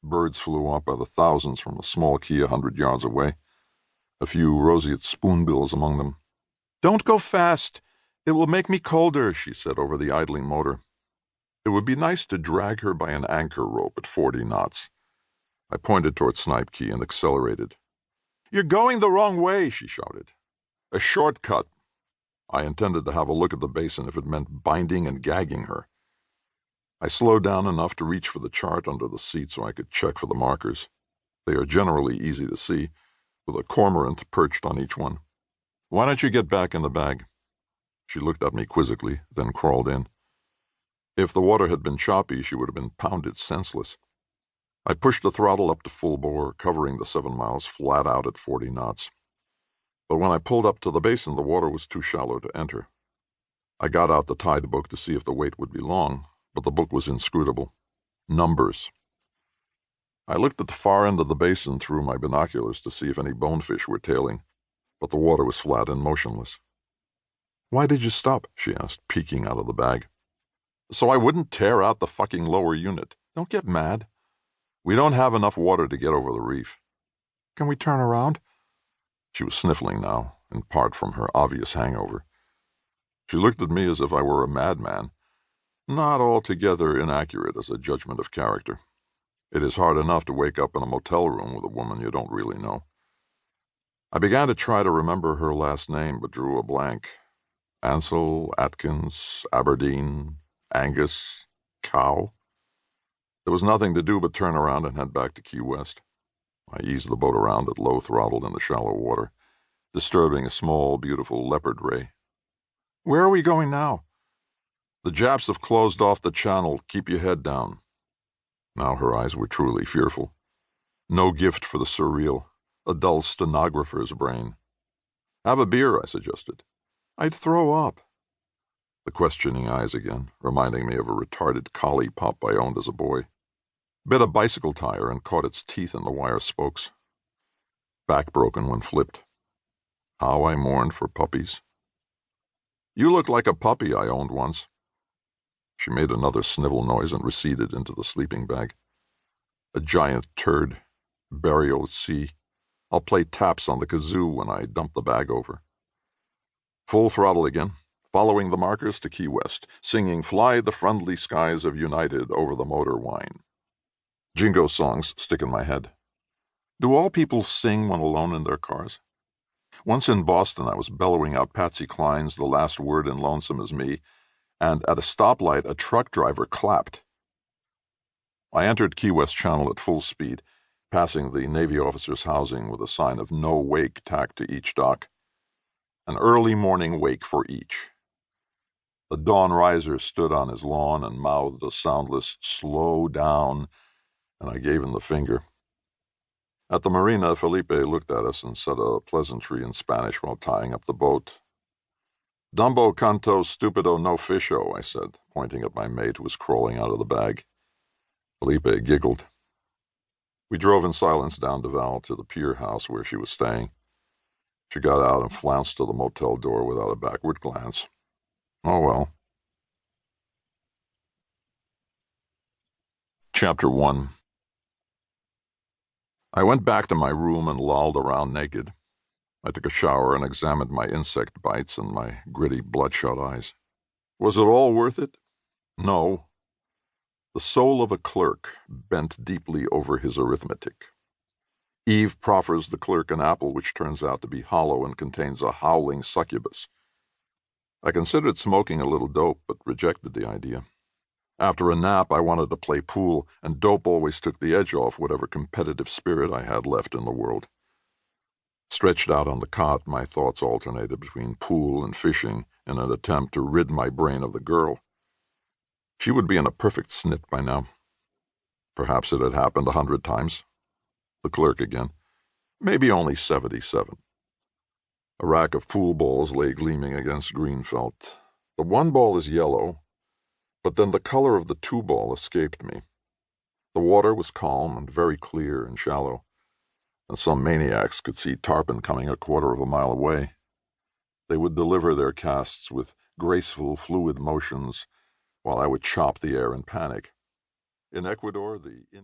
Birds flew up by the thousands from a small key 100 yards away, a few roseate spoonbills among them. "Don't go fast. It will make me colder," she said over the idling motor. It would be nice to drag her by an anchor rope at 40 knots. I pointed toward Snipe Key and accelerated. "You're going the wrong way," she shouted. "A shortcut." I intended to have a look at the basin if it meant binding and gagging her. I slowed down enough to reach for the chart under the seat so I could check for the markers. They are generally easy to see, with a cormorant perched on each one. "Why don't you get back in the bag?" She looked at me quizzically, then crawled in. If the water had been choppy, she would have been pounded senseless. I pushed the throttle up to full bore, covering the 7 miles flat out at 40 knots. But when I pulled up to the basin, the water was too shallow to enter. I got out the tide book to see if the wait would be long, but the book was inscrutable. Numbers. I looked at the far end of the basin through my binoculars to see if any bonefish were tailing, but the water was flat and motionless. "Why did you stop?" she asked, peeking out of the bag. "So I wouldn't tear out the fucking lower unit. Don't get mad. We don't have enough water to get over the reef." "Can we turn around?" She was sniffling now, in part from her obvious hangover. She looked at me as if I were a madman, not altogether inaccurate as a judgment of character. It is hard enough to wake up in a motel room with a woman you don't really know. I began to try to remember her last name, but drew a blank. Ansel, Atkins, Aberdeen, Angus, Cow. There was nothing to do but turn around and head back to Key West. I eased the boat around at low throttle in the shallow water, disturbing a small, beautiful leopard ray. "Where are we going now?" "The Japs have closed off the channel. Keep your head down." Now her eyes were truly fearful. No gift for the surreal, a dull stenographer's brain. "Have a beer," I suggested. "I'd throw up." The questioning eyes again, reminding me of a retarded collie pup I owned as a boy. Bit a bicycle tire and caught its teeth in the wire spokes. Back broken when flipped. How I mourned for puppies. "You look like a puppy I owned once." She made another snivel noise and receded into the sleeping bag. "A giant turd. Burial at sea. I'll play taps on the kazoo when I dump the bag over." Full throttle again, following the markers to Key West, singing "Fly the Friendly Skies of United" over the motor whine. Jingo songs stick in my head. Do all people sing when alone in their cars? Once in Boston, I was bellowing out Patsy Cline's "The Last Word in Lonesome Is Me," and at a stoplight, a truck driver clapped. I entered Key West Channel at full speed, passing the Navy officer's housing with a sign of "No Wake" tacked to each dock. An early morning wake for each. The dawn riser stood on his lawn and mouthed a soundless "slow down," and I gave him the finger. At the marina, Felipe looked at us and said a pleasantry in Spanish while tying up the boat. "Dumbo canto stupido no fisho," I said, pointing at my mate who was crawling out of the bag. Felipe giggled. We drove in silence down Duval to the pier house where she was staying. She got out and flounced to the motel door without a backward glance. Oh well. Chapter 1. I went back to my room and lolled around naked. I took a shower and examined my insect bites and my gritty, bloodshot eyes. Was it all worth it? No. The soul of a clerk bent deeply over his arithmetic. Eve proffers the clerk an apple which turns out to be hollow and contains a howling succubus. I considered smoking a little dope, but rejected the idea. After a nap, I wanted to play pool, and dope always took the edge off whatever competitive spirit I had left in the world. Stretched out on the cot, my thoughts alternated between pool and fishing in an attempt to rid my brain of the girl. She would be in a perfect snit by now. Perhaps it had happened 100 times. The clerk again. Maybe only 77. A rack of pool balls lay gleaming against green felt. The one ball is yellow, but then the color of the 2 ball escaped me. The water was calm and very clear and shallow, and some maniacs could see tarpon coming a 1/4 of a mile away. They would deliver their casts with graceful, fluid motions, while I would chop the air in panic. In Ecuador, the Indian